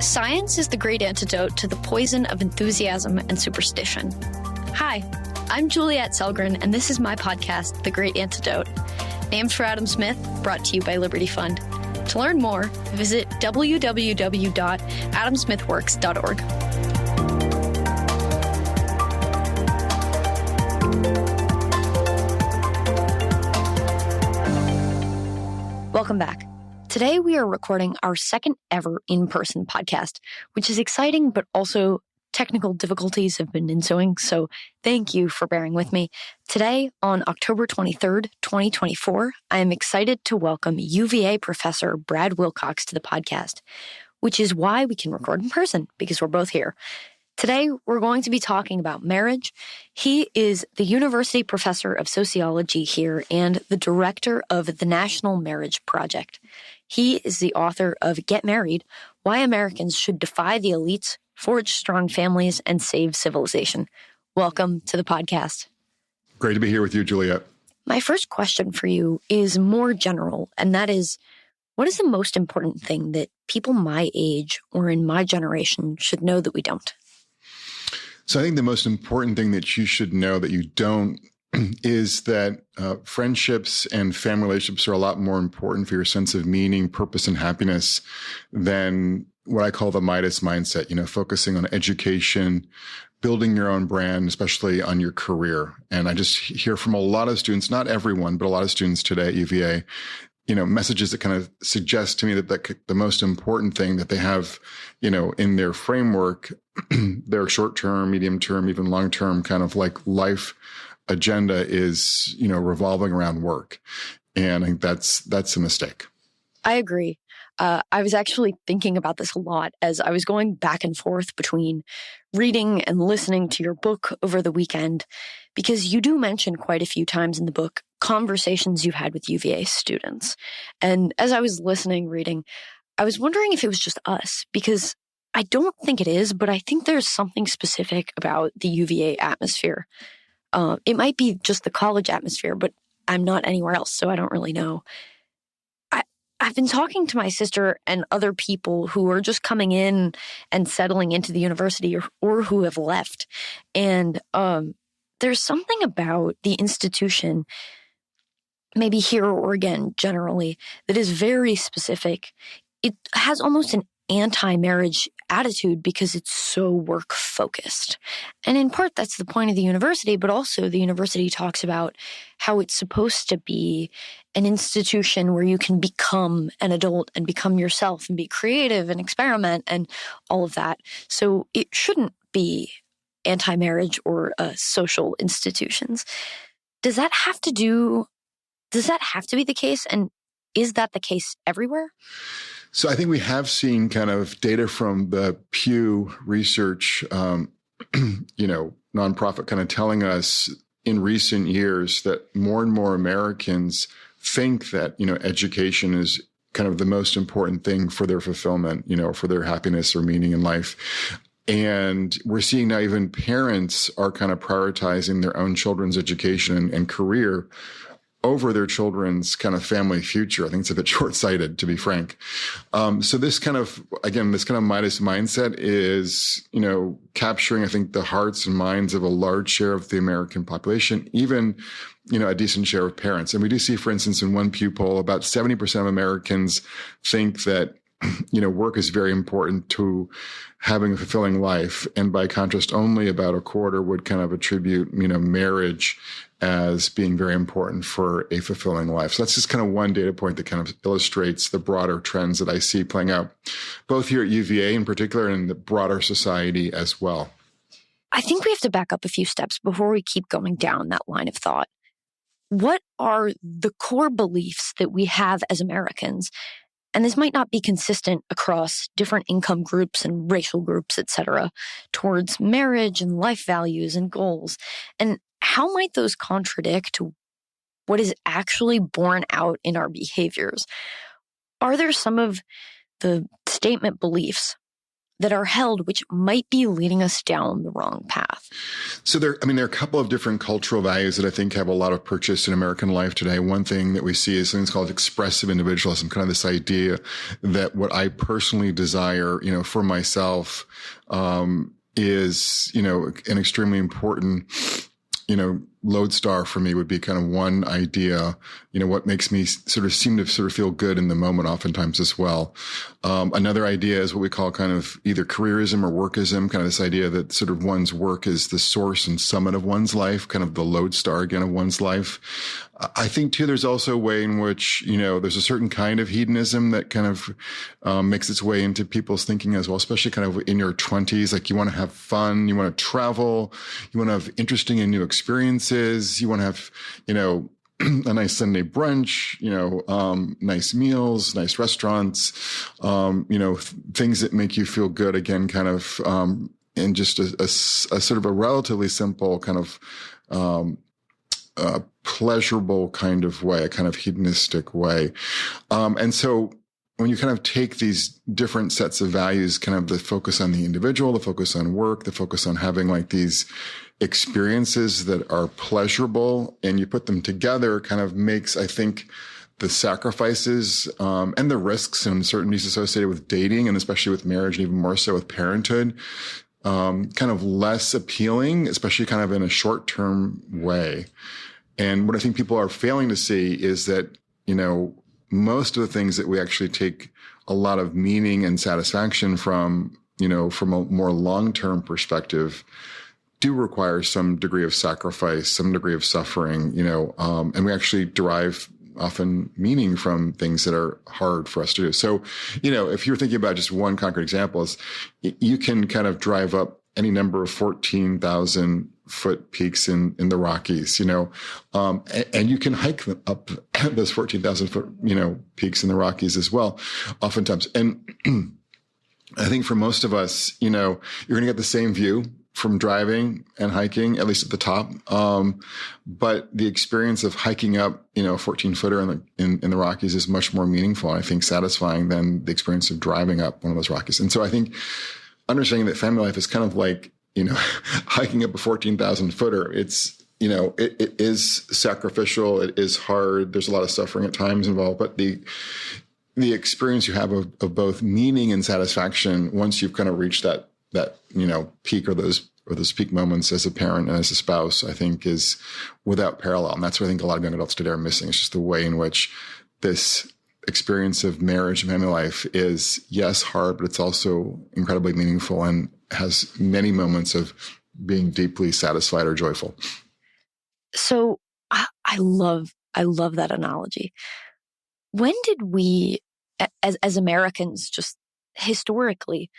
Science is the great antidote to the poison of enthusiasm and superstition. Hi, I'm Juliette Selgren, and this is my podcast, The Great Antidote. Named for Adam Smith, brought to you by Liberty Fund. To learn more, visit www.adamsmithworks.org. Welcome back. Today, we are recording our second ever in-person podcast, which is exciting, but also technical difficulties have been ensuing, so thank you for bearing with me. Today, on October 23rd, 2024, I am excited to welcome UVA professor Brad Wilcox to the podcast, which is why we can record in person, because we're both here. Today, we're going to be talking about marriage. He is the university professor of sociology here and the director of the National Marriage Project. He is the author of Get Married, Why Americans Should Defy the Elites, Forge Strong Families, and Save Civilization. Welcome to the podcast. Great to be here with you, Juliette. My first question for you is more general, and that is, what is the most important thing that people my age or in my generation should know that we don't? So I think the most important thing that you should know that you don't is that friendships and family relationships are a lot more important for your sense of meaning, purpose, and happiness than what I call the Midas mindset, focusing on education, building your own brand, especially on your career. And I just hear from a lot of students, not everyone, but a lot of students today at UVA, messages that kind of suggest to me that the most important thing that they have, in their framework, their short-term, medium-term, even long-term kind of like life agenda is, revolving around work. And I think that's a mistake. I agree. I was actually thinking about this a lot as I was going back and forth between reading and listening to your book over the weekend, because you do mention quite a few times in the book conversations you've had with UVA students. And as I was reading, I was wondering if it was just us, because I don't think it is, but I think there's something specific about the UVA atmosphere. It might be just the college atmosphere, but I'm not anywhere else, so I don't really know. I've been talking to my sister and other people who are just coming in and settling into the university or who have left. And there's something about the institution, maybe here or again generally, that is very specific. It has almost an anti-marriage attitude because it's so work-focused. And in part, that's the point of the university, but also the university talks about how it's supposed to be an institution where you can become an adult and become yourself and be creative and experiment and all of that. So it shouldn't be anti-marriage or social institutions. Does that have to be the case? And is that the case everywhere? So I think we have seen kind of data from the Pew Research, nonprofit kind of telling us in recent years that more and more Americans think that, education is kind of the most important thing for their fulfillment, for their happiness or meaning in life. And we're seeing now even parents are kind of prioritizing their own children's education and career over their children's kind of family future. I think it's a bit short-sighted, to be frank. So this kind of Midas mindset is, capturing, I think, the hearts and minds of a large share of the American population, even, a decent share of parents. And we do see, for instance, in one Pew poll, about 70% of Americans think that, work is very important to having a fulfilling life. And by contrast, only about a quarter would kind of attribute, marriage as being very important for a fulfilling life. So that's just kind of one data point that kind of illustrates the broader trends that I see playing out, both here at UVA in particular and in the broader society as well. I think we have to back up a few steps before we keep going down that line of thought. What are the core beliefs that we have as Americans? And this might not be consistent across different income groups and racial groups, etc., towards marriage and life values and goals. And how might those contradict what is actually borne out in our behaviors? Are there some of the statement beliefs that are held, which might be leading us down the wrong path? So there are a couple of different cultural values that I think have a lot of purchase in American life today. One thing that we see is something called expressive individualism, kind of this idea that what I personally desire, for myself, is, an extremely important, lodestar for me would be kind of one idea, what makes me seem to feel good in the moment oftentimes as well. Another idea is what we call kind of either careerism or workism, kind of this idea that sort of one's work is the source and summit of one's life, kind of the lodestar again of one's life. I think too, there's also a way in which, there's a certain kind of hedonism that kind of makes its way into people's thinking as well, especially kind of in your 20s. Like you want to have fun, you want to travel, you want to have interesting and new experiences, you want to have, a nice Sunday brunch, nice meals, nice restaurants, things that make you feel good again, kind of, in just a sort of a relatively simple kind of, pleasurable kind of way, a kind of hedonistic way. And so when you kind of take these different sets of values, kind of the focus on the individual, the focus on work, the focus on having like these experiences that are pleasurable, and you put them together, kind of makes, I think, the sacrifices and the risks and uncertainties associated with dating, and especially with marriage, and even more so with parenthood, kind of less appealing, especially kind of in a short-term way. And what I think people are failing to see is that, most of the things that we actually take a lot of meaning and satisfaction from, from a more long-term perspective, do require some degree of sacrifice, some degree of suffering, and we actually derive often meaning from things that are hard for us to do. So, if you're thinking about just one concrete example, is you can kind of drive up any number of 14,000 foot peaks in the Rockies, and you can hike them up those 14,000 foot, peaks in the Rockies as well, oftentimes. And I think for most of us, you're going to get the same view from driving and hiking, at least at the top. But the experience of hiking up, a 14 footer in the Rockies is much more meaningful, and I think satisfying than the experience of driving up one of those Rockies. And so I think understanding that family life is kind of like, hiking up a 14,000 footer. It's, it is sacrificial. It is hard. There's a lot of suffering at times involved, but the experience you have of both meaning and satisfaction, once you've kind of reached that, peak or those peak moments as a parent and as a spouse, I think is without parallel. And that's what I think a lot of young adults today are missing. It's just the way in which this experience of marriage and family life is, yes, hard, but it's also incredibly meaningful and has many moments of being deeply satisfied or joyful. So I love that analogy. When did we, as Americans, just historically,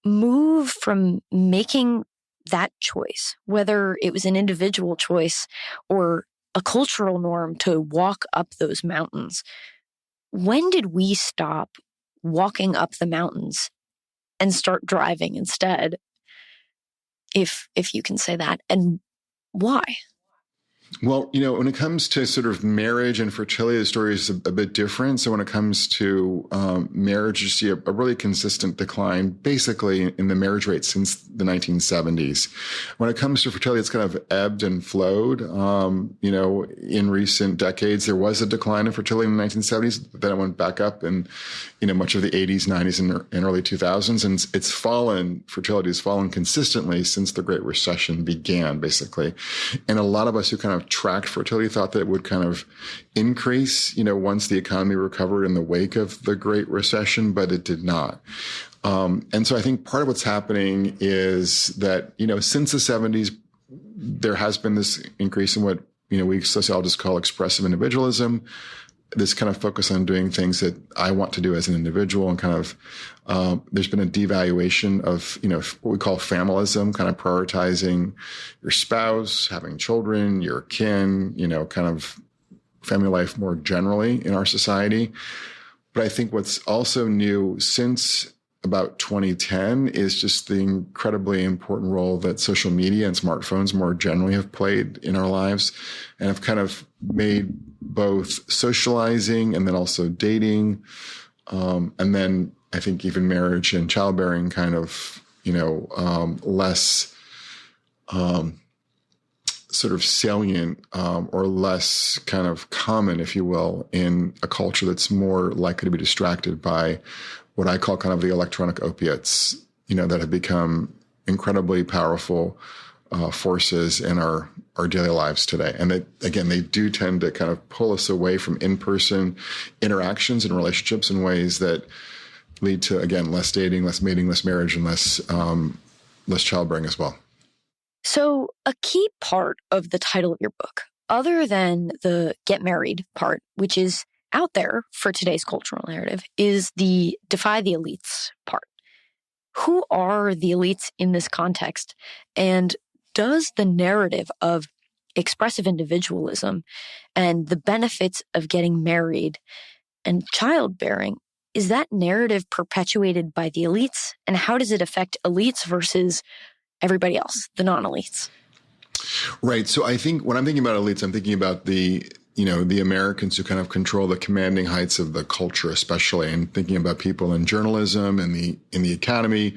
move from making that choice, whether it was an individual choice or a cultural norm to walk up those mountains? When did we stop walking up the mountains and start driving instead? If you can say that, and why? Well, when it comes to sort of marriage and fertility, the story is a bit different. So when it comes to marriage, you see a really consistent decline, basically in the marriage rate since the 1970s. When it comes to fertility, it's kind of ebbed and flowed. In recent decades, there was a decline in fertility in the 1970s, but then it went back up in, much of the 80s, 90s, and early 2000s. And it's fallen, fertility has fallen consistently since the Great Recession began, basically. And a lot of us who kind of tracked fertility thought that it would kind of increase, once the economy recovered in the wake of the Great Recession, but it did not. And so I think part of what's happening is that, since the 70s, there has been this increase in what, we sociologists call expressive individualism, this kind of focus on doing things that I want to do as an individual, and kind of, there's been a devaluation of, what we call familism, kind of prioritizing your spouse, having children, your kin, kind of family life more generally in our society. But I think what's also new since about 2010 is just the incredibly important role that social media and smartphones more generally have played in our lives, and have kind of made both socializing and then also dating, and then I think even marriage and childbearing kind of, less sort of salient or less kind of common, if you will, in a culture that's more likely to be distracted by what I call kind of the electronic opiates, that have become incredibly powerful forces in our daily lives today. And that, again, they do tend to kind of pull us away from in-person interactions and relationships in ways that lead to, again, less dating, less mating, less marriage, and less childbearing as well. So a key part of the title of your book, other than the get married part, which is out there for today's cultural narrative, is the defy the elites part. Who are the elites in this context? And does the narrative of expressive individualism and the benefits of getting married and childbearing, is that narrative perpetuated by the elites? And how does it affect elites versus everybody else, the non-elites? Right. So I think when I'm thinking about elites, I'm thinking about the Americans who kind of control the commanding heights of the culture, especially, and thinking about people in journalism and in the academy,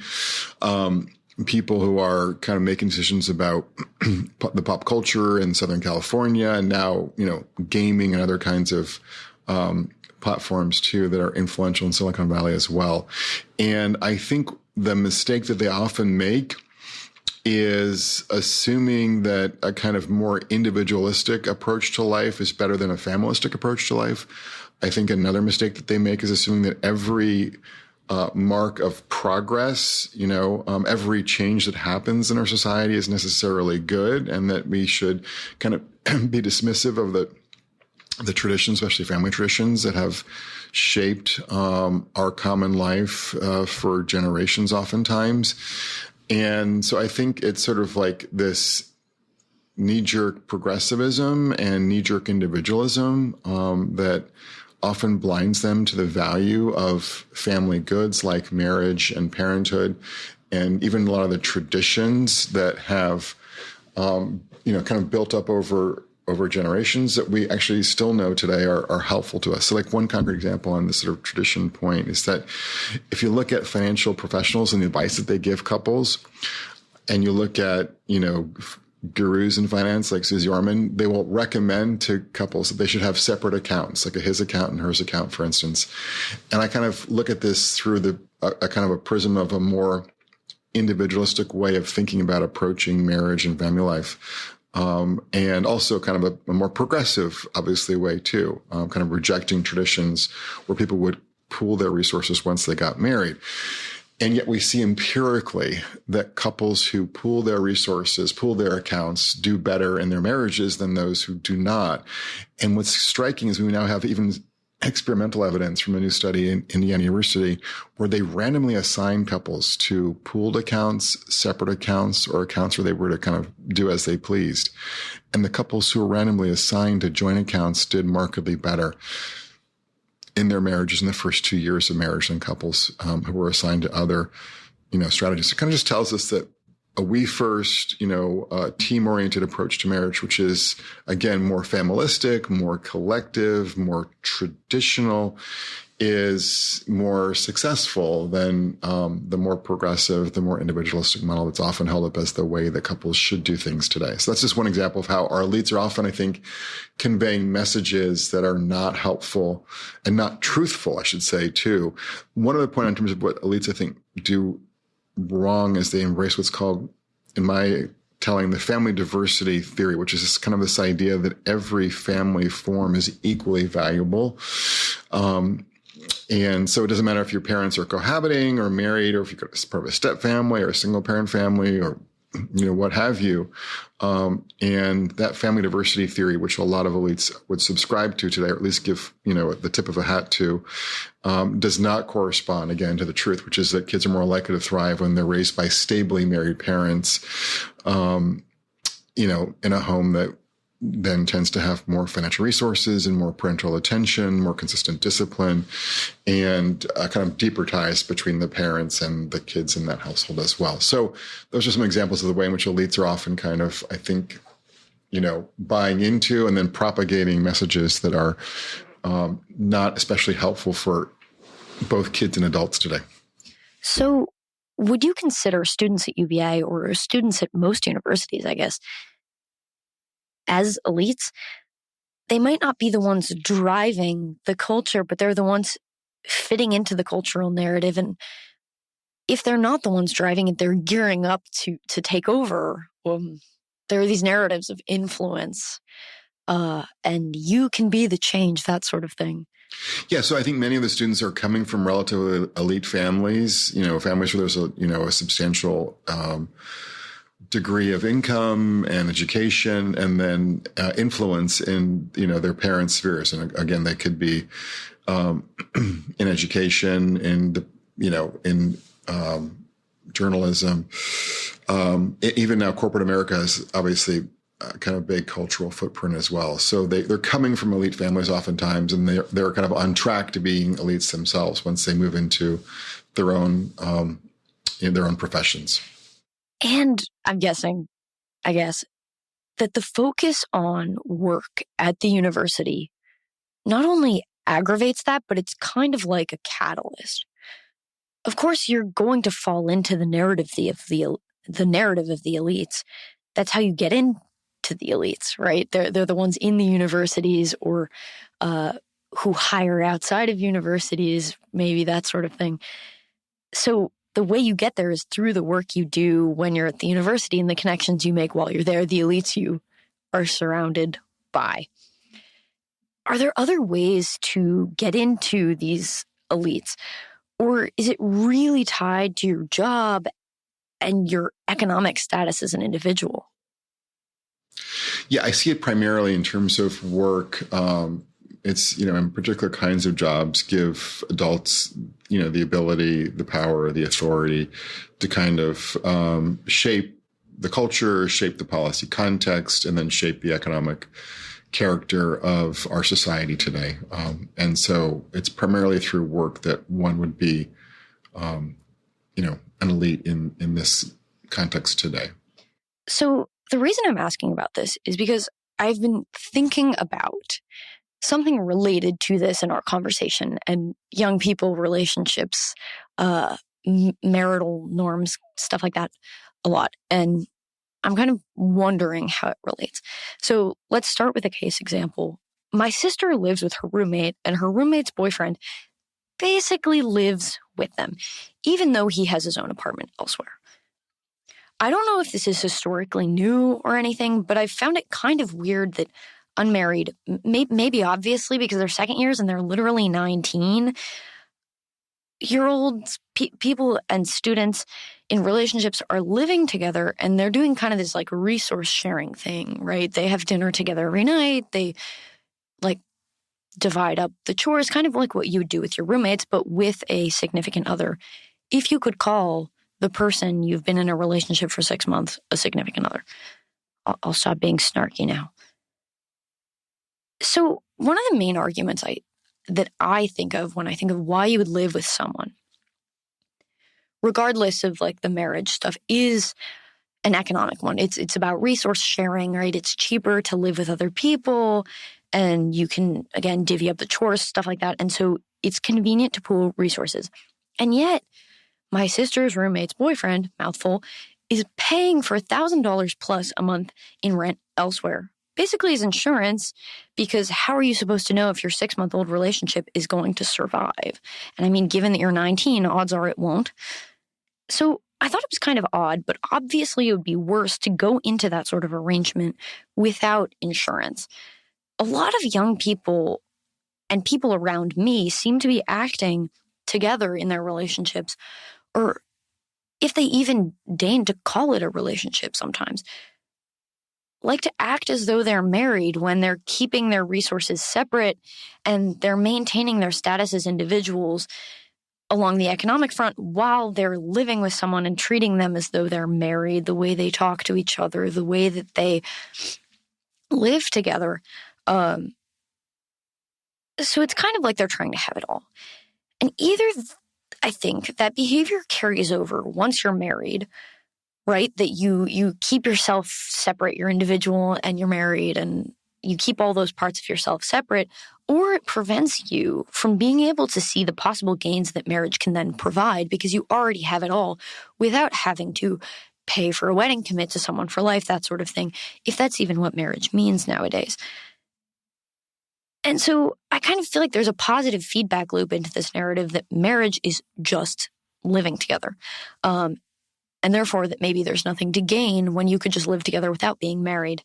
people who are kind of making decisions about the pop culture in Southern California, and now, gaming and other kinds of platforms too that are influential in Silicon Valley as well. And I think the mistake that they often make is assuming that a kind of more individualistic approach to life is better than a familistic approach to life. I think another mistake that they make is assuming that every mark of progress, every change that happens in our society is necessarily good, and that we should kind of be dismissive of the traditions, especially family traditions, that have shaped our common life for generations oftentimes. And so I think it's sort of like this knee-jerk progressivism and knee-jerk individualism that often blinds them to the value of family goods like marriage and parenthood, and even a lot of the traditions that have, kind of built up over generations that we actually still know today are helpful to us. So like one concrete example on this sort of tradition point is that if you look at financial professionals and the advice that they give couples, and you look at, gurus in finance like Suze Orman, they will recommend to couples that they should have separate accounts, like a his account and hers account, for instance. And I kind of look at this through a kind of a prism of a more individualistic way of thinking about approaching marriage and family life. And also kind of a more progressive, obviously, way too, kind of rejecting traditions where people would pool their resources once they got married. And yet we see empirically that couples who pool their resources, pool their accounts, do better in their marriages than those who do not. And what's striking is we now have even experimental evidence from a new study in Indiana University where they randomly assign couples to pooled accounts, separate accounts, or accounts where they were to kind of do as they pleased. And the couples who were randomly assigned to joint accounts did markedly better in their marriages in the first 2 years of marriage than couples who were assigned to other, strategies. It kind of just tells us that a we first, team-oriented approach to marriage, which is, again, more familistic, more collective, more traditional, is more successful than the more progressive, the more individualistic model that's often held up as the way that couples should do things today. So that's just one example of how our elites are often, I think, conveying messages that are not helpful and not truthful, I should say, too. One other point in terms of what elites, I think, do wrong is they embrace what's called, in my telling, the family diversity theory, which is kind of this idea that every family form is equally valuable. And so it doesn't matter if your parents are cohabiting or married, or if you're part of a step family or a single parent family, or what have you. And that family diversity theory, which a lot of elites would subscribe to today, or at least give, the tip of a hat to, does not correspond, again, to the truth, which is that kids are more likely to thrive when they're raised by stably married parents, in a home that then tends to have more financial resources and more parental attention, more consistent discipline, and kind of deeper ties between the parents and the kids in that household as well. So those are some examples of the way in which elites are often kind of, I think, buying into and then propagating messages that are not especially helpful for both kids and adults today. So would you consider students at UVA or students at most universities, I guess, as elites? They might not be the ones driving the culture, but they're the ones fitting into the cultural narrative. And if they're not the ones driving it, they're gearing up to take over. There are these narratives of influence, and you can be the change, that sort of thing. Yeah, so I think many of the students are coming from relatively elite families, families where there's a substantial degree of income and education, and then influence in their parents' spheres. And again, they could be in education, in journalism. Even now, corporate America has obviously kind of big cultural footprint as well. So they're coming from elite families oftentimes, and they're kind of on track to being elites themselves once they move into their own professions. And I'm guessing, I guess, that the focus on work at the university not only aggravates that, but it's kind of like a catalyst. Of course, you're going to fall into the narrative of the narrative of the elites. That's how you get into the elites, right? They're the ones in the universities or who hire outside of universities, maybe that sort of thing. So the way you get there is through the work you do when you're at the university and the connections you make while you're there, the elites you are surrounded by. Are there other ways to get into these elites? Or is it really tied to your job and your economic status as an individual? Yeah, I see it primarily in terms of work. It's, in particular kinds of jobs give adults, the ability, the power, the authority to kind of shape the culture, shape the policy context, and then shape the economic character of our society today. And so it's primarily through work that one would be, an elite in this context today. So the reason I'm asking about this is because I've been thinking about something related to this in our conversation and young people relationships, marital norms, stuff like that a lot. And I'm kind of wondering how it relates. So let's start with a case example. My sister lives with her roommate, and her roommate's boyfriend basically lives with them, even though he has his own apartment elsewhere. I don't know if this is historically new or anything, but I've found it kind of weird that unmarried, maybe obviously because they're second years and they're literally 19-year-olds, people and students in relationships are living together, and they're doing kind of this like resource sharing thing, right? They have dinner together every night. They like divide up the chores, kind of like what you would do with your roommates, but with a significant other. If you could call the person you've been in a relationship for 6 months a significant other. I'll stop being snarky now. So one of the main arguments that I think of when I think of why you would live with someone, regardless of like the marriage stuff, is an economic one. It's about resource sharing, right? It's cheaper to live with other people, and you can, again, divvy up the chores, stuff like that. And so it's convenient to pool resources. And yet, my sister's roommate's boyfriend, mouthful, is paying for $1,000 plus a month in rent elsewhere. Basically as insurance, because how are you supposed to know if your 6-month-old relationship is going to survive? And I mean, given that you're 19, odds are it won't. So I thought it was kind of odd, but obviously it would be worse to go into that sort of arrangement without insurance. A lot of young people and people around me seem to be acting together in their relationships, or if they even deign to call it a relationship sometimes, like to act as though they're married when they're keeping their resources separate and they're maintaining their status as individuals along the economic front while they're living with someone and treating them as though they're married, the way they talk to each other, the way that they live together. So it's kind of like they're trying to have it all. And either I think that behavior carries over once you're married, right? That you keep yourself separate, you're individual and you're married, and you keep all those parts of yourself separate, or it prevents you from being able to see the possible gains that marriage can then provide because you already have it all without having to pay for a wedding, commit to someone for life, that sort of thing, if that's even what marriage means nowadays. And so I kind of feel like there's a positive feedback loop into this narrative that marriage is just living together. And therefore that maybe there's nothing to gain when you could just live together without being married.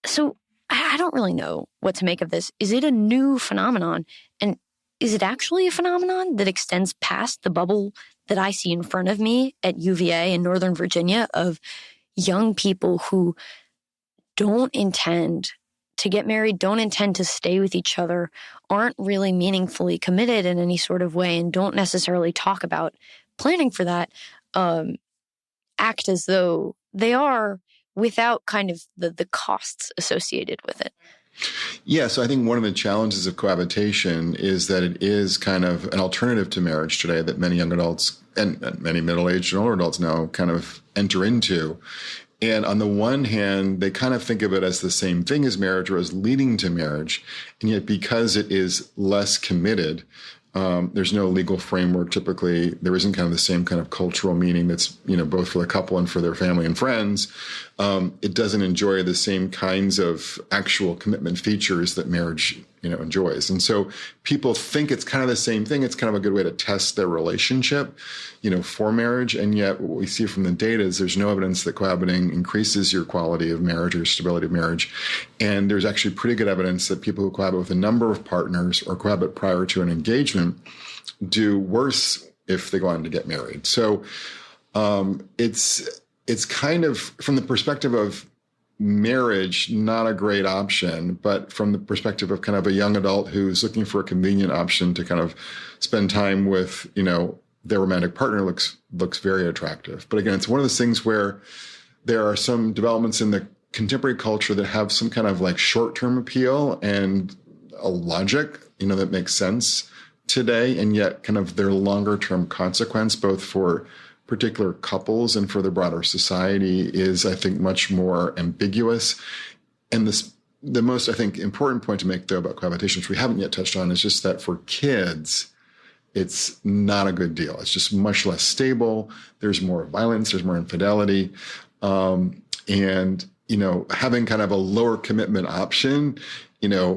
So I don't really know what to make of this. Is it a new phenomenon? And is it actually a phenomenon that extends past the bubble that I see in front of me at UVA in Northern Virginia of young people who don't intend to get married, don't intend to stay with each other, aren't really meaningfully committed in any sort of way, and don't necessarily talk about planning for that, act as though they are without kind of the costs associated with it? Yeah, so I think one of the challenges of cohabitation is that it is kind of an alternative to marriage today that many young adults and many middle-aged and older adults now kind of enter into. And on the one hand, they kind of think of it as the same thing as marriage or as leading to marriage. And yet because it is less committed, there's no legal framework typically. There isn't kind of the same kind of cultural meaning that's, both for the couple and for their family and friends. It doesn't enjoy the same kinds of actual commitment features that marriage, enjoys. And so people think it's kind of the same thing. It's kind of a good way to test their relationship, for marriage. And yet what we see from the data is there's no evidence that cohabiting increases your quality of marriage or stability of marriage. And there's actually pretty good evidence that people who cohabit with a number of partners or cohabit prior to an engagement do worse if they go on to get married. So it's kind of, from the perspective of marriage, not a great option, but from the perspective of kind of a young adult who's looking for a convenient option to kind of spend time with, their romantic partner looks very attractive. But again, it's one of those things where there are some developments in the contemporary culture that have some kind of like short-term appeal and a logic, that makes sense today, and yet kind of their longer-term consequence, both for particular couples and for the broader society, is, I think, much more ambiguous. And the most, I think, important point to make, though, about cohabitation, which we haven't yet touched on, is just that for kids, it's not a good deal. It's just much less stable. There's more violence. There's more infidelity. And, having kind of a lower commitment option,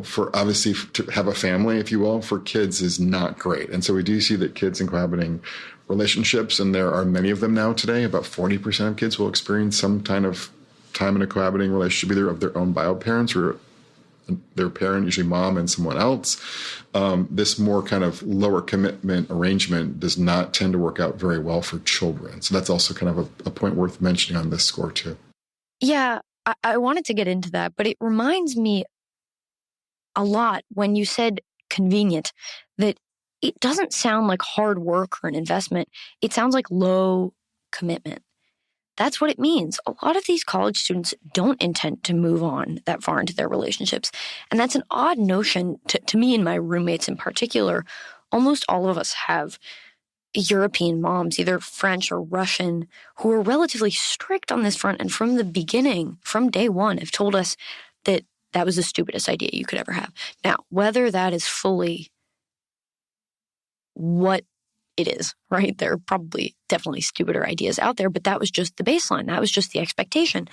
for obviously to have a family, if you will, for kids is not great. And so we do see that kids in cohabiting relationships, and there are many of them now today, about 40% of kids will experience some kind of time in a cohabiting relationship, either of their own bio parents or their parent, usually mom and someone else. This more kind of lower commitment arrangement does not tend to work out very well for children. So that's also kind of a point worth mentioning on this score too. Yeah, I wanted to get into that, but it reminds me a lot when you said convenient, that it doesn't sound like hard work or an investment. It sounds like low commitment. That's what it means. A lot of these college students don't intend to move on that far into their relationships. And that's an odd notion to me and my roommates in particular. Almost all of us have European moms, either French or Russian, who are relatively strict on this front. And from the beginning, from day one, have told us that that was the stupidest idea you could ever have. Now, whether that is fully what it is, right? There are probably definitely stupider ideas out there, but that was just the baseline. That was just the expectation.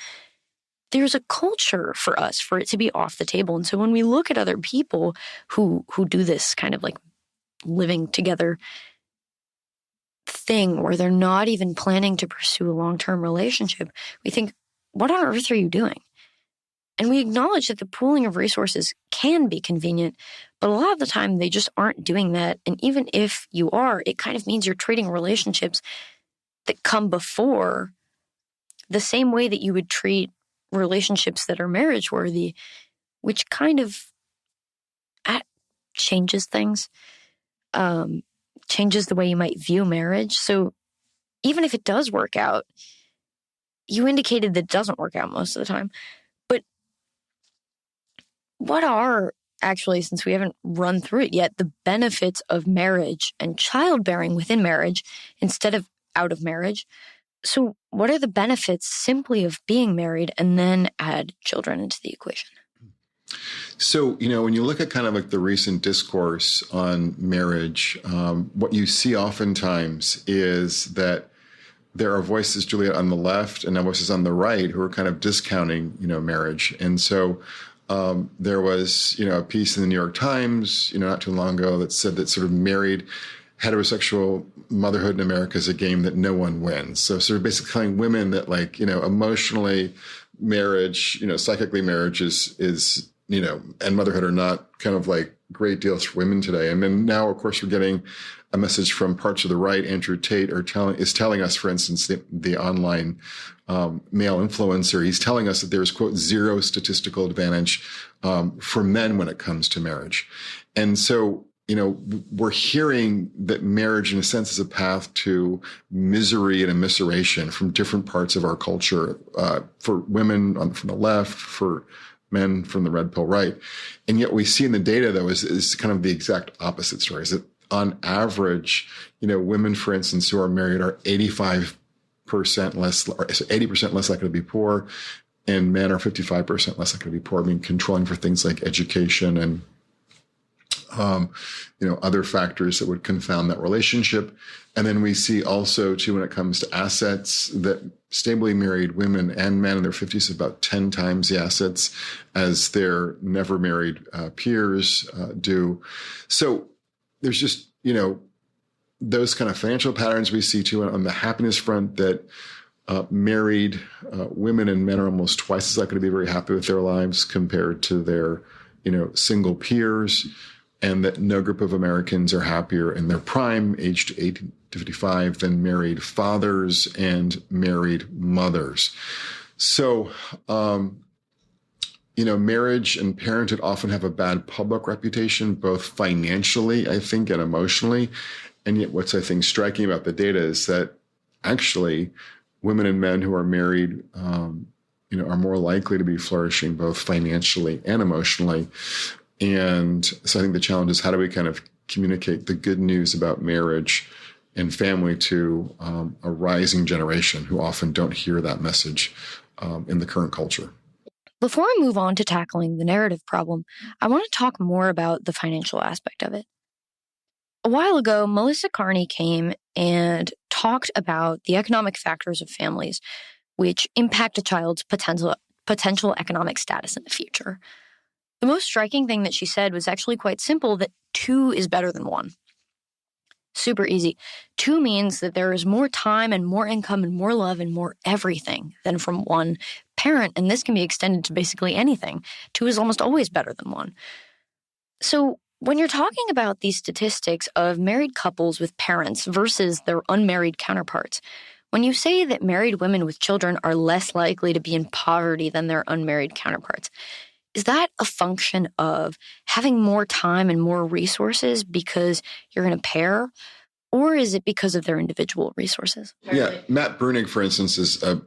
There's a culture for us for it to be off the table. And so when we look at other people who do this kind of like living together thing where they're not even planning to pursue a long-term relationship, we think, what on earth are you doing? And we acknowledge that the pooling of resources can be convenient, but a lot of the time they just aren't doing that. And even if you are, it kind of means you're treating relationships that come before the same way that you would treat relationships that are marriage worthy, which kind of changes things, changes the way you might view marriage. So even if it does work out, you indicated that it doesn't work out most of the time. But what are actually, since we haven't run through it yet, the benefits of marriage and childbearing within marriage instead of out of marriage? So what are the benefits simply of being married and then add children into the equation? So, when you look at kind of like the recent discourse on marriage, what you see oftentimes is that there are voices, Juliet, on the left and voices on the right who are kind of discounting, marriage. And so there was, a piece in the New York Times, not too long ago that said that sort of married heterosexual motherhood in America is a game that no one wins. So sort of basically telling women that emotionally marriage, psychically marriage is and motherhood are not kind of like great deals for women today. And then now, of course, we're getting a message from parts of the right. Andrew Tate is telling us, for instance, the online male influencer, he's telling us that there's, quote, zero statistical advantage for men when it comes to marriage. And so, we're hearing that marriage, in a sense, is a path to misery and immiseration from different parts of our culture, for women from the left, for men from the red pill right. And yet we see in the data, though, is kind of the exact opposite story. Is that on average, women, for instance, who are married are 85% less, or 80% less likely to be poor, and men are 55% less likely to be poor. I mean, controlling for things like education and other factors that would confound that relationship. And then we see also, too, when it comes to assets, that stably married women and men in their 50s have about 10 times the assets as their never married peers do. So there's just, those kind of financial patterns we see, too, on the happiness front, that married women and men are almost twice as likely to be very happy with their lives compared to their, single peers. And that no group of Americans are happier in their prime, aged 18 to 55, than married fathers and married mothers. So, marriage and parenthood often have a bad public reputation, both financially, I think, and emotionally. And yet what's, I think, striking about the data is that actually women and men who are married, are more likely to be flourishing both financially and emotionally. And so I think the challenge is, how do we kind of communicate the good news about marriage and family to a rising generation who often don't hear that message in the current culture? Before I move on to tackling the narrative problem, I want to talk more about the financial aspect of it. A while ago, Melissa Carney came and talked about the economic factors of families which impact a child's potential economic status in the future. The most striking thing that she said was actually quite simple, that 2 is better than 1. Super easy. 2 means that there is more time and more income and more love and more everything than from one parent, and this can be extended to basically anything. 2 is almost always better than 1. So when you're talking about these statistics of married couples with parents versus their unmarried counterparts, when you say that married women with children are less likely to be in poverty than their unmarried counterparts, is that a function of having more time and more resources because you're in a pair, or is it because of their individual resources? Yeah, Matt Brunig, for instance, is a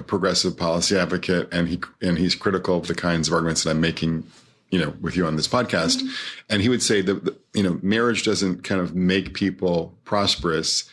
progressive policy advocate, and he's critical of the kinds of arguments that I'm making, with you on this podcast. Mm-hmm. And he would say that marriage doesn't kind of make people prosperous.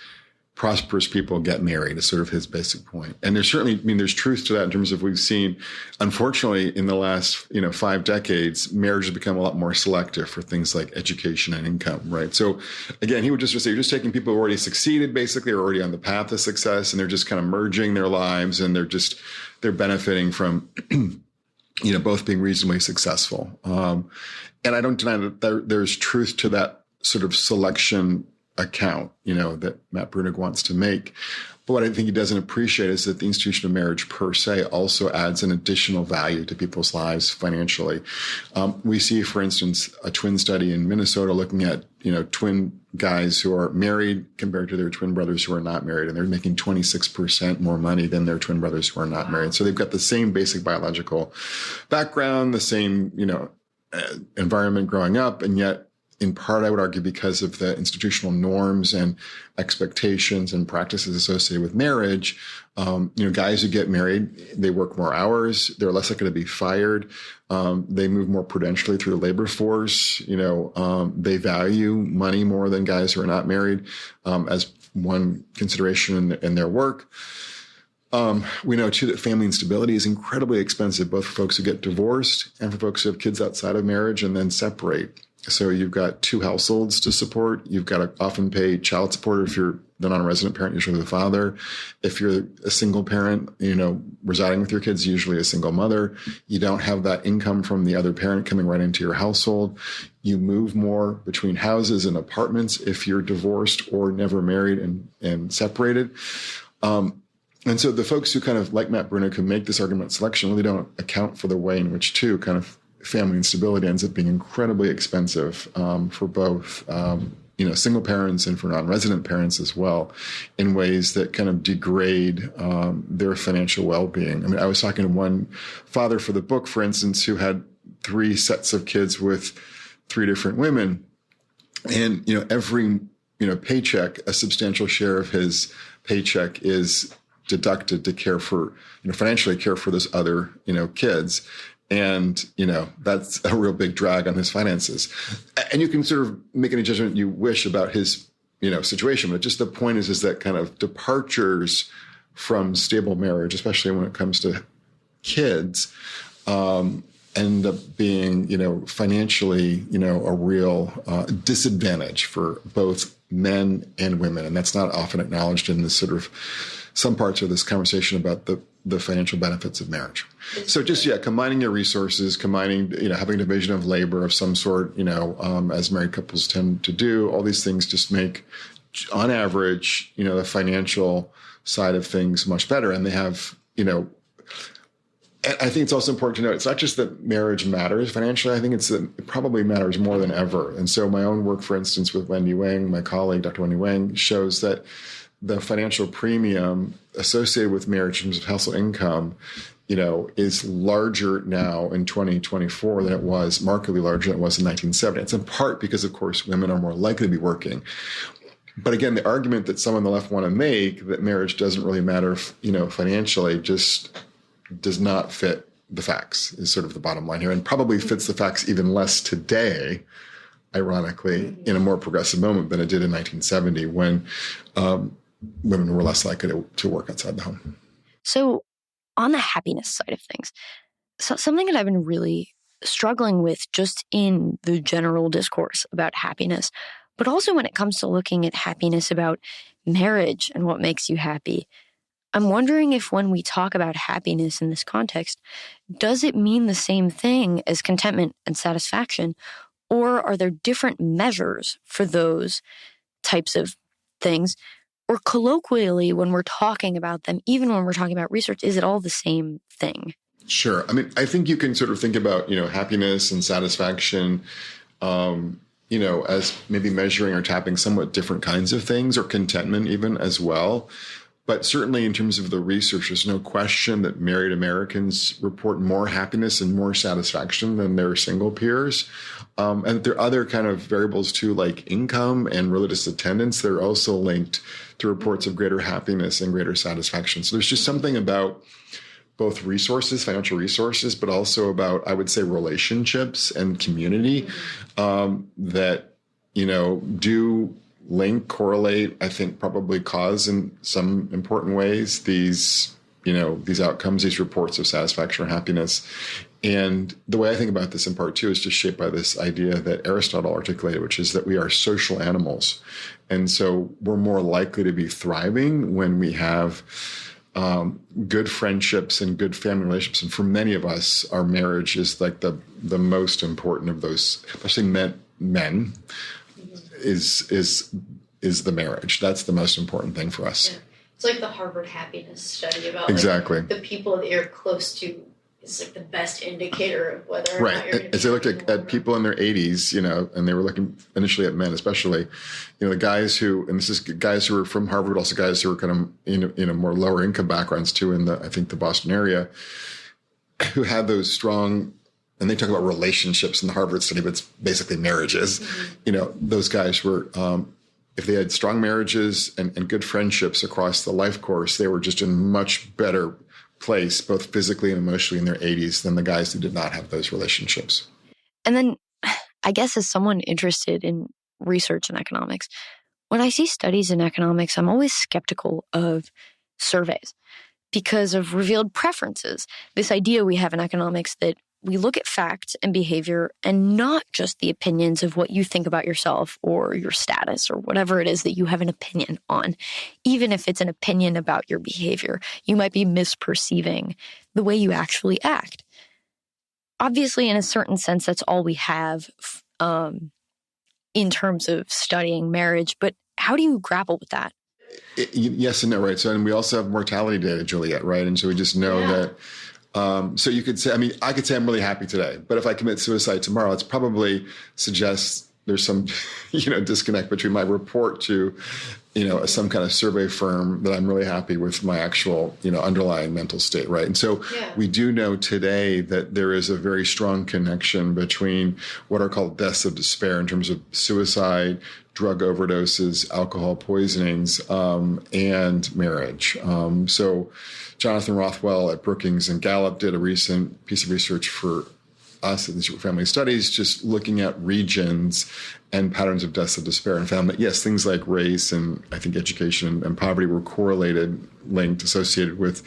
Prosperous people get married is sort of his basic point. And there's certainly, there's truth to that in terms of, we've seen, unfortunately, in the last, 5 decades, marriage has become a lot more selective for things like education and income, right? So again, he would just say, you're just taking people who already succeeded, basically, or already on the path to success, and they're just kind of merging their lives, and they're benefiting from, both being reasonably successful. And I don't deny that there's truth to that sort of selection account, that Matt Brunig wants to make. But what I think he doesn't appreciate is that the institution of marriage per se also adds an additional value to people's lives financially. We see, for instance, a twin study in Minnesota looking at, twin guys who are married compared to their twin brothers who are not married, and they're making 26% more money than their twin brothers who are not married. So they've got the same basic biological background, the same, environment growing up, and yet, in part, I would argue, because of the institutional norms and expectations and practices associated with marriage, guys who get married, they work more hours, they're less likely to be fired, they move more prudentially through the labor force, they value money more than guys who are not married, as one consideration in their work. We know, too, that family instability is incredibly expensive, both for folks who get divorced and for folks who have kids outside of marriage and then separate. So you've got two households to support. You've got to often pay child support if you're the non-resident parent, usually the father. If you're a single parent, residing with your kids, usually a single mother. You don't have that income from the other parent coming right into your household. You move more between houses and apartments if you're divorced or never married and separated. And so the folks who kind of, like Matt Bruno, who make this argument selection really don't account for the way in which, too, kind of family instability ends up being incredibly expensive for both, single parents and for non-resident parents as well, in ways that kind of degrade their financial well-being. I mean, I was talking to one father for the book, for instance, who had 3 sets of kids with 3 different women. And, every, paycheck, a substantial share of his paycheck is deducted to care for, financially care for those other, kids. And, that's a real big drag on his finances. And you can sort of make any judgment you wish about his, situation. But just the point is that kind of departures from stable marriage, especially when it comes to kids, end up being, financially, a real disadvantage for both men and women. And that's not often acknowledged in this sort of some parts of this conversation about the financial benefits of marriage. So just, combining your resources, having a division of labor of some sort, as married couples tend to do, all these things just make, on average, the financial side of things much better. And they have, I think it's also important to note, it's not just that marriage matters financially. I think it probably matters more than ever. And so my own work, for instance, with Wendy Wang, my colleague, Dr. Wendy Wang, shows that the financial premium associated with marriage in terms of household income, is larger now in 2024 than it was, markedly larger than it was in 1970. It's in part because, of course, women are more likely to be working. But again, the argument that some on the left want to make that marriage doesn't really matter, financially, just does not fit the facts, is sort of the bottom line here, and probably fits the facts even less today, ironically, in a more progressive moment than it did in 1970 when women were less likely to work outside the home. So on the happiness side of things, something that I've been really struggling with just in the general discourse about happiness, but also when it comes to looking at happiness about marriage and what makes you happy, I'm wondering if when we talk about happiness in this context, does it mean the same thing as contentment and satisfaction, or are there different measures for those types of things? Or colloquially, when we're talking about them, even when we're talking about research, is it all the same thing? Sure. I mean, I think you can sort of think about, happiness and satisfaction, as maybe measuring or tapping somewhat different kinds of things, or contentment even as well. But certainly in terms of the research, there's no question that married Americans report more happiness and more satisfaction than their single peers. And there are other kind of variables too, like income and religious attendance. They're also linked to reports of greater happiness and greater satisfaction. So there's just something about both resources, financial resources, but also about, I would say, relationships and community that, do link, correlate, I think probably cause in some important ways these outcomes, these reports of satisfaction or happiness. And the way I think about this in part too is just shaped by this idea that Aristotle articulated, which is that we are social animals. And so we're more likely to be thriving when we have good friendships and good family relationships. And for many of us, our marriage is like the most important of those, especially men is the marriage. That's the most important thing for us. Yeah. It's like the Harvard happiness study about exactly the people that you're close to is like the best indicator of whether or right. not you're going to be as they looked at people in their 80s, and they were looking initially at men, especially, the guys who, and this is guys who were from Harvard, also guys who were kind of, more lower income backgrounds too, in I think the Boston area, who had those strong, and they talk about relationships in the Harvard study, but it's basically marriages. Mm-hmm. Those guys were, if they had strong marriages and good friendships across the life course, they were just in much better place, both physically and emotionally, in their 80s than the guys who did not have those relationships. And then, I guess as someone interested in research and economics, when I see studies in economics, I'm always skeptical of surveys. because of revealed preferences. This idea we have in economics that we look at facts and behavior and not just the opinions of what you think about yourself or your status or whatever it is that you have an opinion on. Even if it's an opinion about your behavior, you might be misperceiving the way you actually act. Obviously, in a certain sense, that's all we have in terms of studying marriage. But how do you grapple with that? Yes and no, right? So, and we also have mortality data, Juliet, right? And so we just know that. So you could say, I could say I'm really happy today, but if I commit suicide tomorrow, it's probably suggests there's some, disconnect between my report to, some kind of survey firm that I'm really happy with my actual, underlying mental state, right? And so we do know today that there is a very strong connection between what are called deaths of despair in terms of suicide, drug overdoses, alcohol poisonings, and marriage. So Jonathan Rothwell at Brookings and Gallup did a recent piece of research for us at the Institute for Family Studies, just looking at regions and patterns of deaths of despair, and found that, yes, things like race and I think education and poverty were correlated, linked, associated with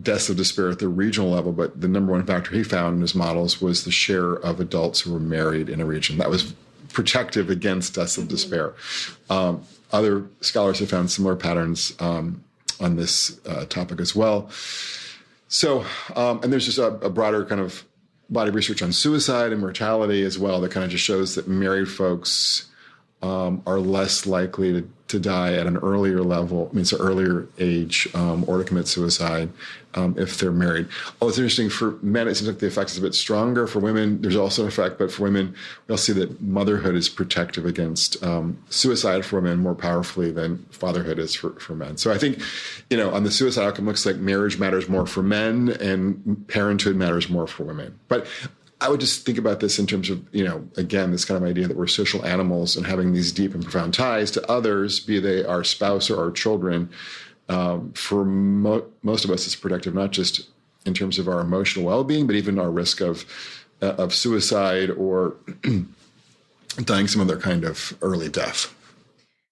deaths of despair at the regional level. But the number one factor he found in his models was the share of adults who were married in a region. That was protective against deaths of despair. Other scholars have found similar patterns on this topic as well. So, and there's just a broader kind of body of research on suicide and mortality as well that kind of just shows that married folks are less likely to die at an earlier level, earlier age, or to commit suicide if they're married. Oh, it's interesting. For men, it seems like the effect is a bit stronger. For women, there's also an effect, but for women, we'll see that motherhood is protective against suicide for women more powerfully than fatherhood is for men. So I think, on the suicide outcome, looks like marriage matters more for men and parenthood matters more for women. But I would just think about this in terms of, again, this kind of idea that we're social animals and having these deep and profound ties to others, be they our spouse or our children. For most of us, it's protective, not just in terms of our emotional well-being, but even our risk of suicide or dying some other kind of early death.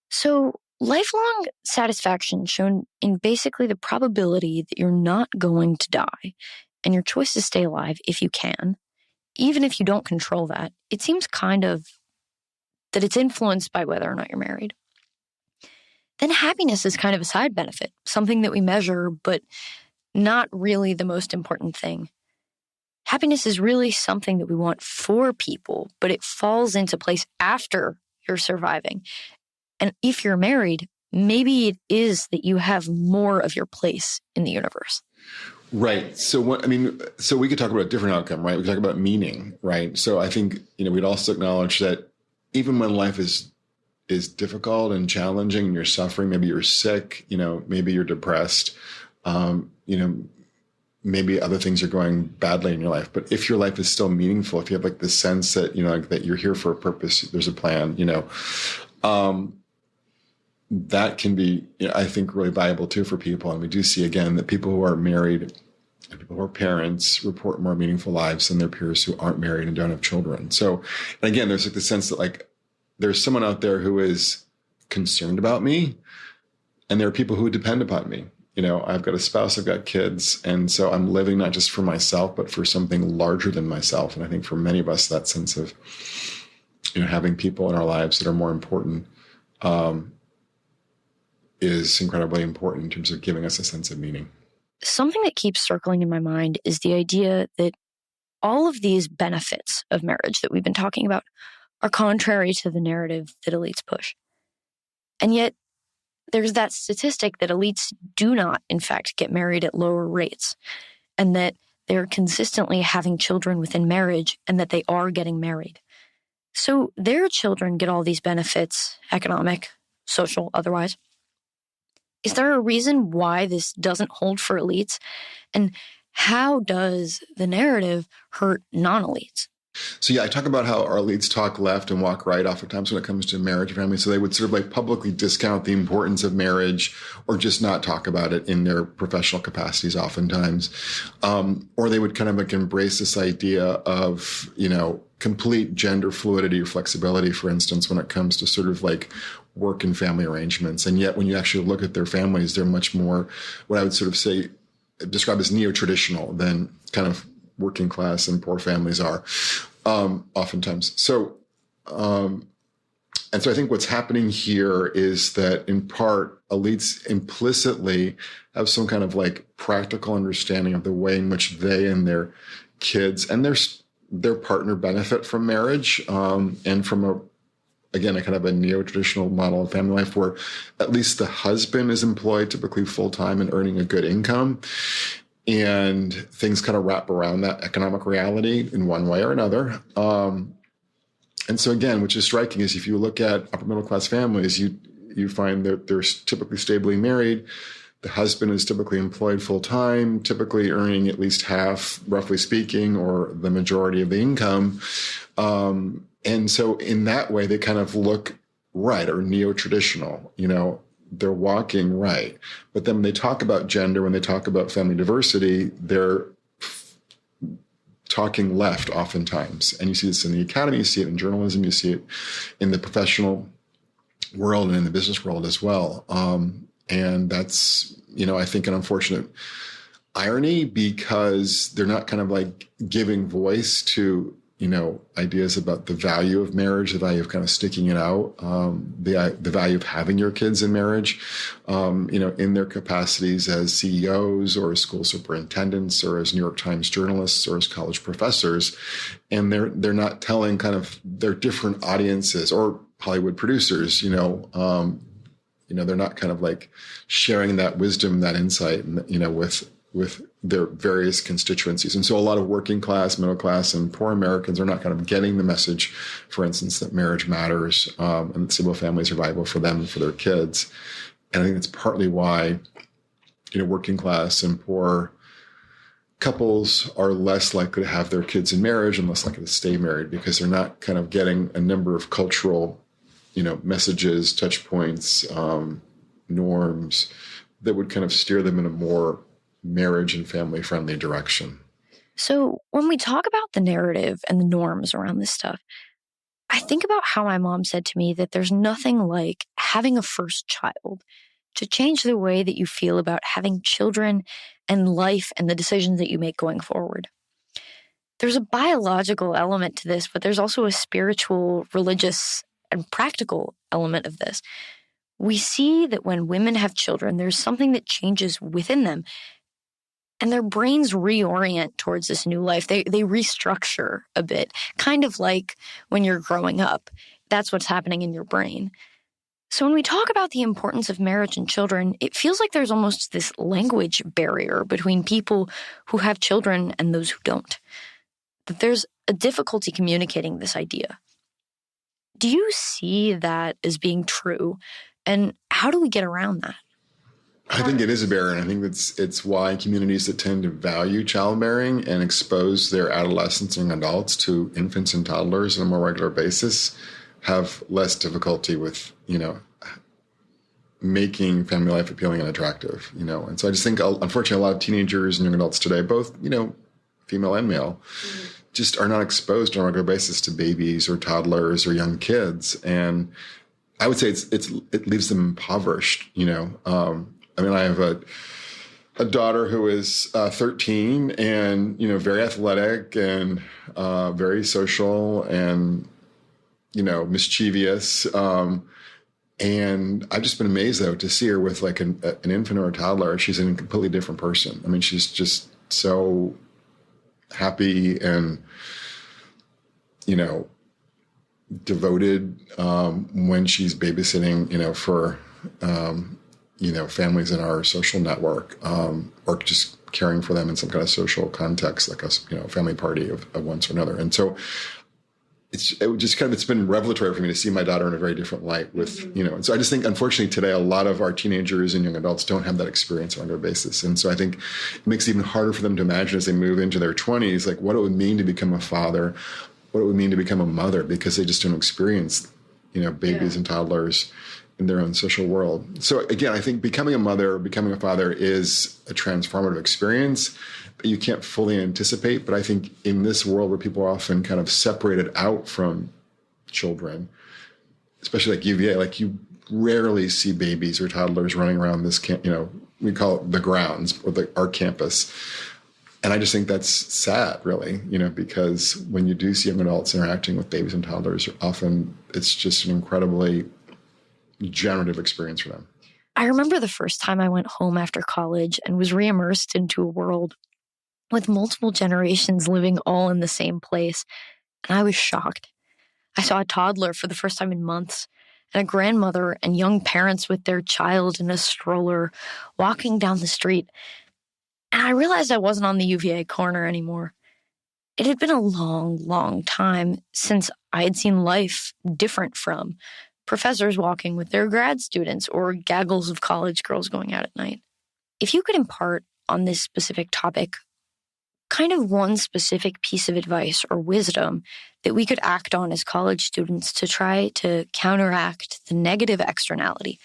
So lifelong satisfaction shown in basically the probability that you're not going to die and your choice to stay alive if you can. Even if you don't control that, it seems kind of that it's influenced by whether or not you're married. Then happiness is kind of a side benefit, something that we measure, but not really the most important thing. Happiness is really something that we want for people, but it falls into place after you're surviving. And if you're married, maybe it is that you have more of your place in the universe. Right. So so we could talk about a different outcome, right? We could talk about meaning, right? So I think, we'd also acknowledge that even when life is difficult and challenging and you're suffering, maybe you're sick, maybe you're depressed, maybe other things are going badly in your life. But if your life is still meaningful, if you have like this sense that, that you're here for a purpose, there's a plan, that can be, I think, really valuable too for people. And we do see, again, that people who are married and people who are parents report more meaningful lives than their peers who aren't married and don't have children. So, and again, there's like the sense that like there's someone out there who is concerned about me, and there are people who depend upon me. I've got a spouse, I've got kids, and so I'm living not just for myself, but for something larger than myself. And I think for many of us, that sense of, having people in our lives that are more important, is incredibly important in terms of giving us a sense of meaning. Something that keeps circling in my mind is the idea that all of these benefits of marriage that we've been talking about are contrary to the narrative that elites push. And yet, there's that statistic that elites do not, in fact, get married at lower rates, and that they're consistently having children within marriage, and that they are getting married. So their children get all these benefits, economic, social, otherwise. Is there a reason why this doesn't hold for elites? And how does the narrative hurt non-elites? So yeah, I talk about how our elites talk left and walk right oftentimes when it comes to marriage and family. So they would sort of like publicly discount the importance of marriage or just not talk about it in their professional capacities oftentimes. Or they would kind of like embrace this idea of, complete gender fluidity or flexibility, for instance, when it comes to sort of like work and family arrangements. And yet when you actually look at their families, they're much more what I would sort of say described as neo-traditional than kind of working class and poor families are, oftentimes. So, and so I think what's happening here is that in part, elites implicitly have some kind of like practical understanding of the way in which they and their kids and their partner benefit from marriage, and from a kind of a neo-traditional model of family life where at least the husband is employed typically full-time and earning a good income. And things kind of wrap around that economic reality in one way or another. And so again, which is striking is if you look at upper middle class families, you find that they're typically stably married. The husband is typically employed full time, typically earning at least half, roughly speaking, or the majority of the income. And so in that way, they kind of look right or neo-traditional, they're walking right. But then when they talk about gender, when they talk about family diversity, they're talking left oftentimes. And you see this in the academy, you see it in journalism, you see it in the professional world and in the business world as well. And that's, I think an unfortunate irony because they're not kind of like giving voice to, ideas about the value of marriage, the value of kind of sticking it out, the value of having your kids in marriage, in their capacities as CEOs or as school superintendents or as New York Times journalists or as college professors. And they're not telling kind of their different audiences or Hollywood producers, they're not kind of like sharing that wisdom, that insight, with their various constituencies. And so a lot of working class, middle class, and poor Americans are not kind of getting the message, for instance, that marriage matters, and that single families are viable for them and for their kids. And I think that's partly why, working class and poor couples are less likely to have their kids in marriage and less likely to stay married because they're not kind of getting a number of cultural, messages, touch points, norms that would kind of steer them in a more marriage and family friendly direction. So when we talk about the narrative and the norms around this stuff, I think about how my mom said to me that there's nothing like having a first child to change the way that you feel about having children and life and the decisions that you make going forward. There's a biological element to this, but there's also a spiritual, religious, and practical element of this. We see that when women have children, there's something that changes within them. And their brains reorient towards this new life. They restructure a bit, kind of like when you're growing up. That's what's happening in your brain. So when we talk about the importance of marriage and children, it feels like there's almost this language barrier between people who have children and those who don't. That there's a difficulty communicating this idea. Do you see that as being true? And how do we get around that? I think it is a barrier, and I think it's why communities that tend to value childbearing and expose their adolescents and adults to infants and toddlers on a more regular basis have less difficulty with, making family life appealing and attractive, And so I just think, unfortunately, a lot of teenagers and young adults today, both, female and male, just are not exposed on a regular basis to babies or toddlers or young kids. And I would say it leaves them impoverished, I have a daughter who is 13 and, very athletic and very social and, mischievous. And I've just been amazed, though, to see her with like an infant or a toddler. She's a completely different person. I mean, she's just so happy and, devoted when she's babysitting, for families in our social network, or just caring for them in some kind of social context, like a family party of one sort or another. And so it's been revelatory for me to see my daughter in a very different light with, and so I just think, unfortunately, today, a lot of our teenagers and young adults don't have that experience on a regular basis. And so I think it makes it even harder for them to imagine as they move into their 20s, like what it would mean to become a father, what it would mean to become a mother, because they just don't experience, babies and toddlers in their own social world. So again, I think becoming a mother, becoming a father is a transformative experience that you can't fully anticipate. But I think in this world where people are often kind of separated out from children, especially like UVA, like you rarely see babies or toddlers running around this, we call it the grounds or our campus. And I just think that's sad, really, because when you do see young adults interacting with babies and toddlers, often it's just an incredibly generative experience for them. I remember the first time I went home after college and was re-immersed into a world with multiple generations living all in the same place, and I was shocked. I saw a toddler for the first time in months, and a grandmother and young parents with their child in a stroller walking down the street, and I realized I wasn't on the UVA corner anymore. It had been a long, long time since I had seen life different from professors walking with their grad students or gaggles of college girls going out at night. If you could impart on this specific topic kind of one specific piece of advice or wisdom that we could act on as college students to try to counteract the negative externality,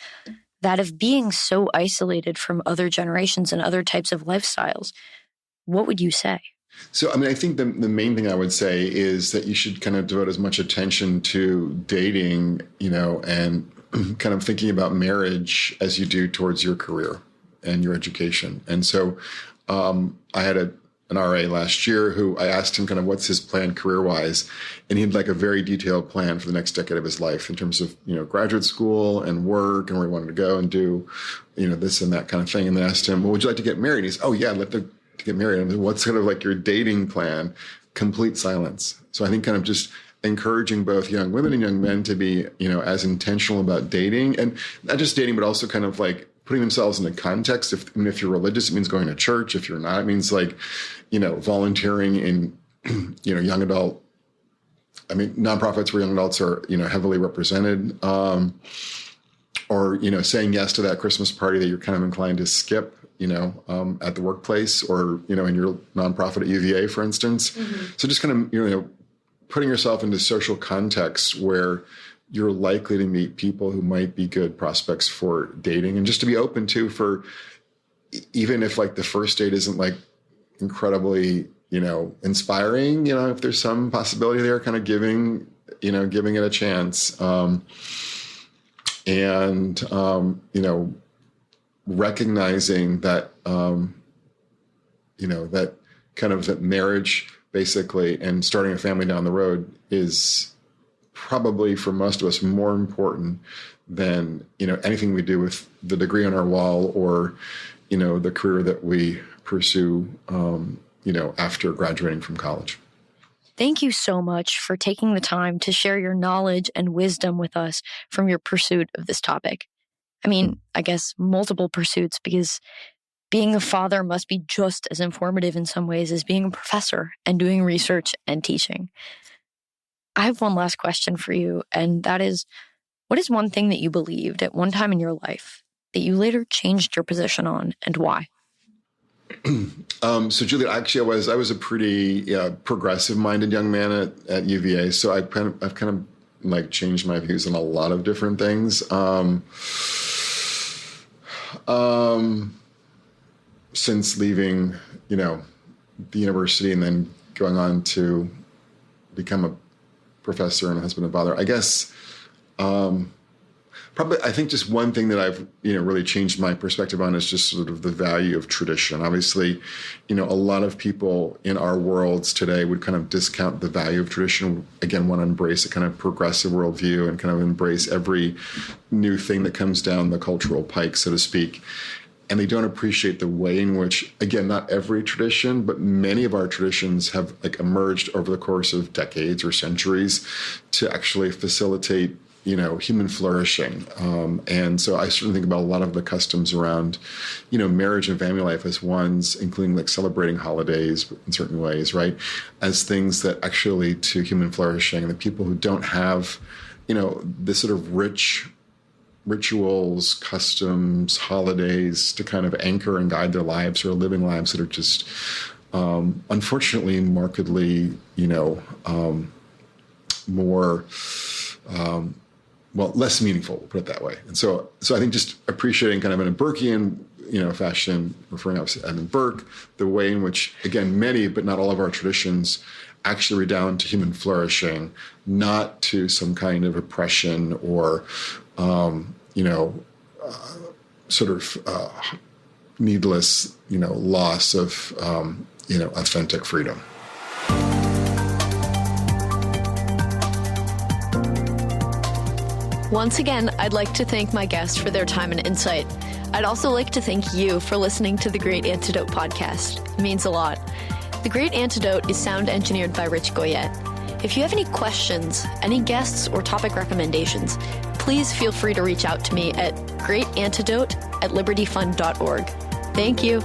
that of being so isolated from other generations and other types of lifestyles, what would you say? So, I think the main thing I would say is that you should kind of devote as much attention to dating, and kind of thinking about marriage as you do towards your career and your education. And so I had an RA last year who I asked him kind of what's his plan career-wise, and he had like a very detailed plan for the next decade of his life in terms of, graduate school and work and where he wanted to go and do, this and that kind of thing. And then I asked him, well, would you like to get married? He's, oh yeah, I'd like to get married. I mean, what's kind of like your dating plan? Complete silence. So I think kind of just encouraging both young women and young men to be, as intentional about dating, and not just dating, but also kind of like putting themselves in the context. If you're religious, it means going to church. If you're not, it means like, volunteering in, young adult. Nonprofits where young adults are, heavily represented, or, saying yes to that Christmas party that you're kind of inclined to skip, at the workplace or, in your nonprofit at UVA, for instance. Mm-hmm. So just kind of, putting yourself into social contexts where you're likely to meet people who might be good prospects for dating, and just to be open to, for even if like the first date isn't like incredibly, inspiring, if there's some possibility there, kind of giving it a chance. Recognizing that, that kind of that marriage basically and starting a family down the road is probably for most of us more important than, anything we do with the degree on our wall or, the career that we pursue, after graduating from college. Thank you so much for taking the time to share your knowledge and wisdom with us from your pursuit of this topic. I guess multiple pursuits, because being a father must be just as informative in some ways as being a professor and doing research and teaching. I have one last question for you, and that is, what is one thing that you believed at one time in your life that you later changed your position on, and why? So Julia, actually, I was a pretty progressive-minded young man at UVA. So I've kind of like changed my views on a lot of different things. Since leaving, the university and then going on to become a professor and a husband and father, I guess, probably, I think just one thing that I've, really changed my perspective on is just sort of the value of tradition. Obviously, a lot of people in our worlds today would kind of discount the value of tradition. Again, want to embrace a kind of progressive worldview and kind of embrace every new thing that comes down the cultural pike, so to speak. And they don't appreciate the way in which, again, not every tradition, but many of our traditions have like emerged over the course of decades or centuries to actually facilitate, human flourishing. And so I certainly think about a lot of the customs around, marriage and family life as ones, including like celebrating holidays in certain ways, right, as things that actually lead to human flourishing. And the people who don't have, this sort of rich rituals, customs, holidays to kind of anchor and guide their lives, or living lives that are just, unfortunately, markedly, more, less meaningful, we'll put it that way. And so I think just appreciating kind of in a Burkean, fashion, referring to Edmund Burke, the way in which, again, many, but not all of our traditions actually redound to human flourishing, not to some kind of oppression or, needless, loss of, authentic freedom. Once again, I'd like to thank my guests for their time and insight. I'd also like to thank you for listening to the Great Antidote podcast. It means a lot. The Great Antidote is sound engineered by Rich Goyette. If you have any questions, any guests, or topic recommendations, please feel free to reach out to me at greatantidote@libertyfund.org. Thank you.